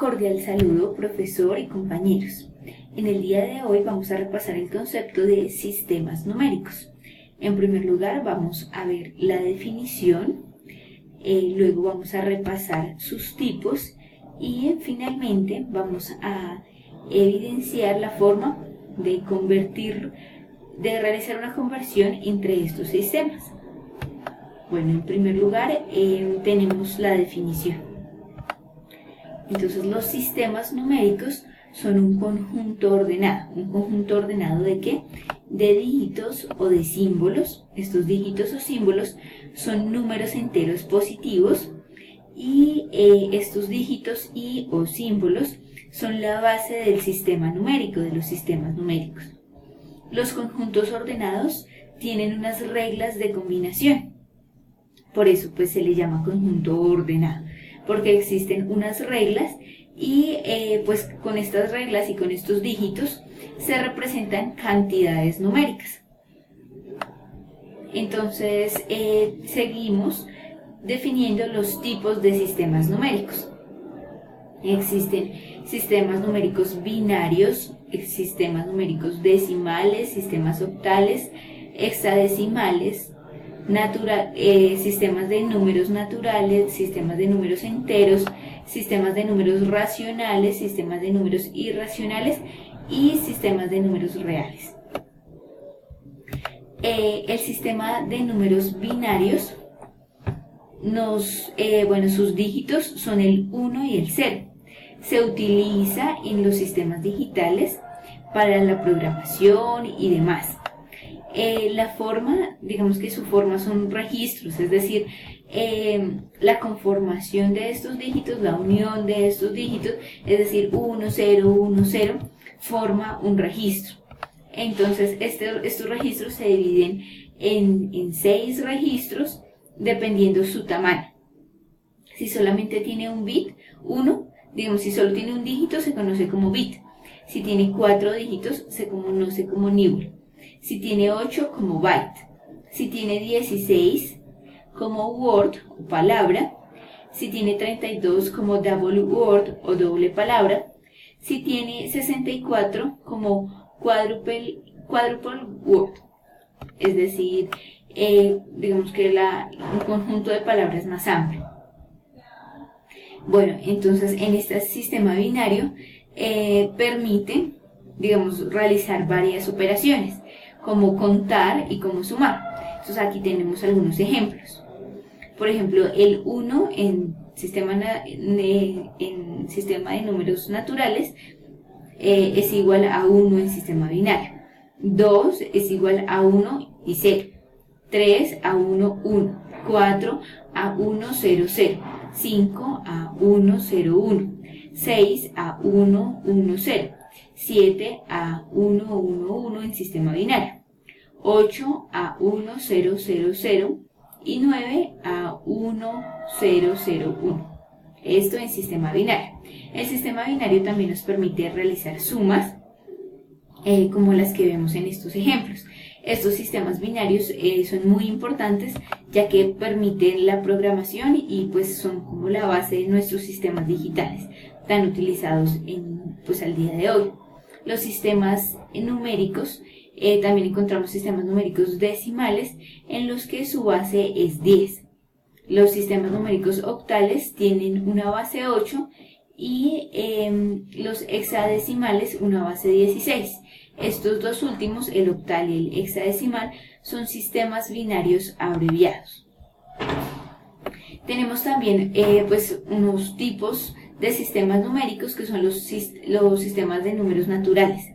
cordial saludo, profesor y compañeros. En el día de hoy vamos a repasar el concepto de sistemas numéricos. En primer lugar vamos a ver la definición, luego vamos a repasar sus tipos y finalmente vamos a evidenciar la forma de realizar una conversión entre estos sistemas. Bueno, en primer lugar tenemos la definición. Entonces los sistemas numéricos son un conjunto ordenado. ¿Un conjunto ordenado de qué? De dígitos o de símbolos. Estos dígitos o símbolos son números enteros positivos y estos dígitos o símbolos son la base del sistema numérico, de los sistemas numéricos. Los conjuntos ordenados tienen unas reglas de combinación. Por eso pues se le llama conjunto ordenado, porque existen unas reglas y pues con estas reglas y con estos dígitos se representan cantidades numéricas. Entonces seguimos definiendo los tipos de sistemas numéricos. Existen sistemas numéricos binarios, sistemas numéricos decimales, sistemas octales, hexadecimales, sistemas de números naturales, sistemas de números enteros, sistemas de números racionales, sistemas de números irracionales y sistemas de números reales. El sistema de números binarios, sus dígitos son el 1 y el 0. Se utiliza en los sistemas digitales para la programación y demás. La forma, digamos que su forma son registros, es decir, la conformación de estos dígitos, la unión de estos dígitos, es decir, 1, 0, 1, 0, forma un registro. Entonces, estos registros se dividen en 6 registros dependiendo su tamaño. Si solamente tiene un bit, 1, digamos, si solo tiene un dígito se conoce como bit. Si tiene 4 dígitos se conoce como nibble. Si tiene 8 como byte, si tiene 16 como word o palabra, si tiene 32 como double word o doble palabra, si tiene 64 como quadruple word, es decir, digamos que un conjunto de palabras más amplio. Bueno, entonces en este sistema binario permite, digamos, realizar varias operaciones, como contar y como sumar. Entonces aquí tenemos algunos ejemplos. Por ejemplo, el 1 en sistema de números naturales es igual a 1 en sistema binario. 2 es igual a 1 y 0. 3 a 1, 1. 4 a 1, 0, 0. 5 a 1, 0, 1. 6 a 1, 1, 0. 7 a 1, 1, 1 en sistema binario, 8 a 1, 0, 0, 0 y 9 a 1, 0, 0, 1. Esto en sistema binario. El sistema binario también nos permite realizar sumas, como las que vemos en estos ejemplos. Estos sistemas binarios son muy importantes ya que permiten la programación y pues son como la base de nuestros sistemas digitales tan utilizados al día de hoy. Los sistemas numéricos, también encontramos sistemas numéricos decimales en los que su base es 10. Los sistemas numéricos octales tienen una base 8 y los hexadecimales una base 16. Estos dos últimos, el octal y el hexadecimal, son sistemas binarios abreviados. Tenemos también unos tipos de sistemas numéricos que son los sistemas de números naturales.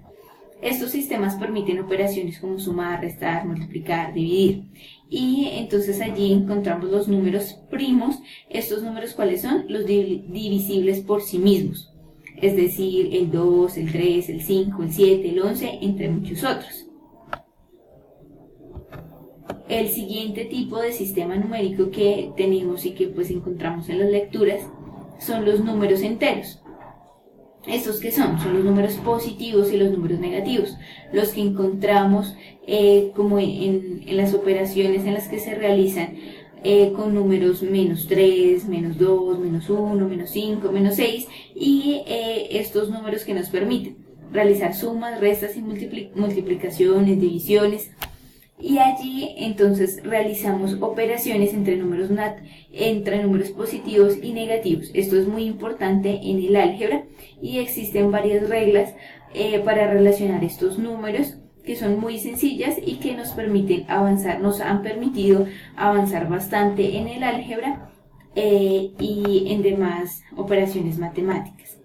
Estos sistemas permiten operaciones como sumar, restar, multiplicar, dividir. Y entonces allí encontramos los números primos. Estos números, ¿cuáles son? Los divisibles por sí mismos. Es decir, el 2, el 3, el 5, el 7, el 11, entre muchos otros. El siguiente tipo de sistema numérico que tenemos y que pues encontramos en las lecturas son los números enteros. ¿Estos qué son? Son los números positivos y los números negativos, los que encontramos como en las operaciones en las que se realizan con números -3, -2, -1, -5, -6 y estos números que nos permiten realizar sumas, restas y multiplicaciones, divisiones. Y allí entonces realizamos operaciones entre números positivos y negativos. Esto es muy importante en el álgebra y existen varias reglas para relacionar estos números que son muy sencillas y que nos permiten avanzar, nos han permitido avanzar bastante en el álgebra y en demás operaciones matemáticas.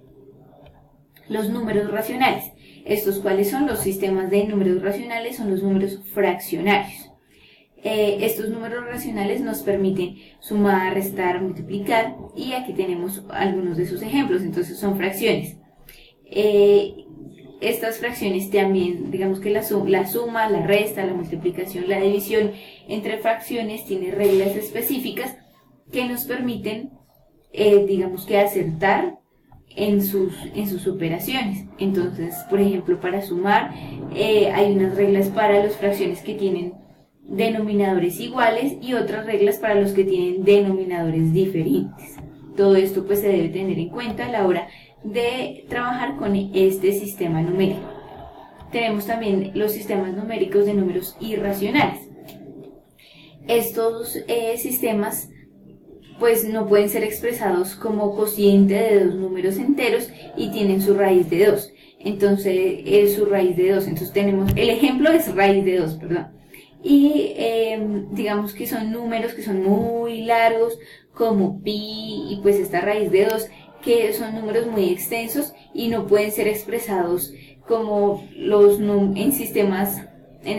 Los números racionales. ¿Estos cuáles son? Los sistemas de números racionales son los números fraccionarios. Estos números racionales nos permiten sumar, restar, multiplicar y aquí tenemos algunos de sus ejemplos, entonces son fracciones. Estas fracciones también, digamos que la suma, la resta, la multiplicación, la división entre fracciones tiene reglas específicas que nos permiten, digamos que acertar en sus operaciones. Entonces, por ejemplo, para sumar hay unas reglas para las fracciones que tienen denominadores iguales y otras reglas para los que tienen denominadores diferentes. Todo esto pues se debe tener en cuenta a la hora de trabajar con este sistema numérico. Tenemos también los sistemas numéricos de números irracionales. Estos sistemas pues no pueden ser expresados como cociente de dos números enteros y tienen su raíz de 2. Entonces es su raíz de 2. Entonces tenemos, el ejemplo es raíz de 2, perdón. Y digamos que son números que son muy largos como pi y pues esta raíz de 2 que son números muy extensos y no pueden ser expresados como en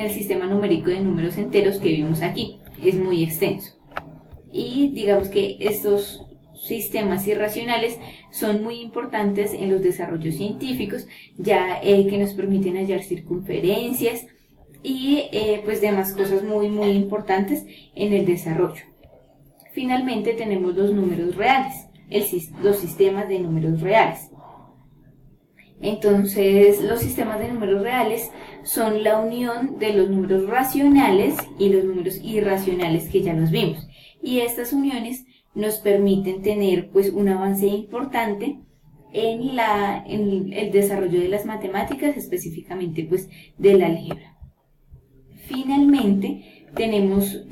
el sistema numérico de números enteros que vimos aquí. Es muy extenso. Y digamos que estos sistemas irracionales son muy importantes en los desarrollos científicos, ya que nos permiten hallar circunferencias y pues demás cosas muy importantes en el desarrollo. Finalmente tenemos los números reales, los sistemas de números reales. Entonces los sistemas de números reales son la unión de los números racionales y los números irracionales que ya los vimos. Y estas uniones nos permiten tener pues un avance importante en el desarrollo de las matemáticas, específicamente pues del álgebra. Finalmente tenemos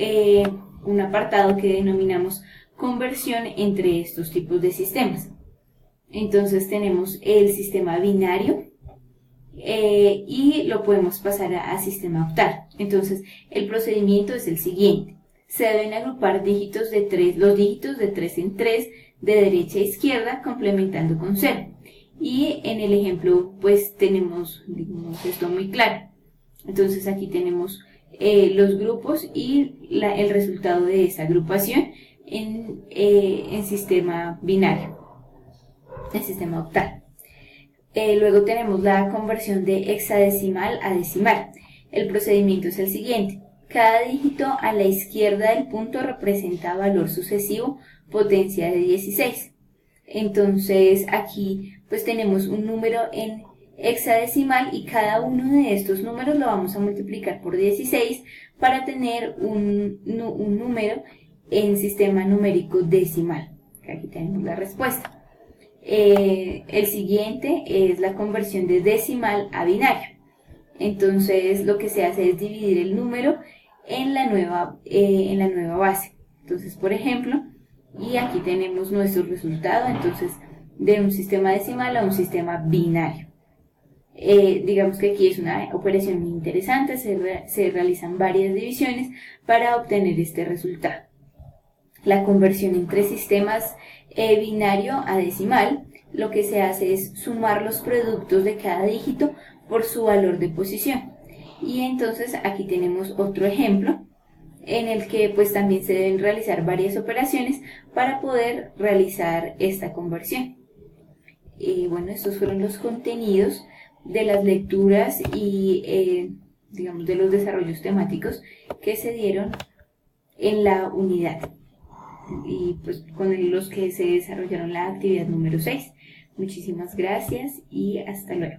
un apartado que denominamos conversión entre estos tipos de sistemas. Entonces tenemos el sistema binario y lo podemos pasar a sistema octal. Entonces el procedimiento es el siguiente. Se deben agrupar los dígitos de 3 en 3 de derecha a izquierda complementando con 0. Y en el ejemplo pues tenemos, digamos, esto muy claro. Entonces aquí tenemos los grupos y el resultado de esa agrupación en sistema binario, en sistema octal. Luego tenemos la conversión de hexadecimal a decimal. El procedimiento es el siguiente. Cada dígito a la izquierda del punto representa valor sucesivo potencia de 16. Entonces aquí pues tenemos un número en hexadecimal y cada uno de estos números lo vamos a multiplicar por 16 para tener un número en sistema numérico decimal. Aquí tenemos la respuesta. El siguiente es la conversión de decimal a binario. Entonces lo que se hace es dividir el número en la nueva base. Entonces, por ejemplo, y aquí tenemos nuestro resultado, entonces, de un sistema decimal a un sistema binario. Digamos que aquí es una operación muy interesante, se realizan varias divisiones para obtener este resultado. La conversión entre sistemas binario a decimal, lo que se hace es sumar los productos de cada dígito por su valor de posición. Y entonces aquí tenemos otro ejemplo en el que pues también se deben realizar varias operaciones para poder realizar esta conversión. Bueno, estos fueron los contenidos de las lecturas y digamos de los desarrollos temáticos que se dieron en la unidad y pues con los que se desarrollaron la actividad número 6. Muchísimas gracias y hasta luego.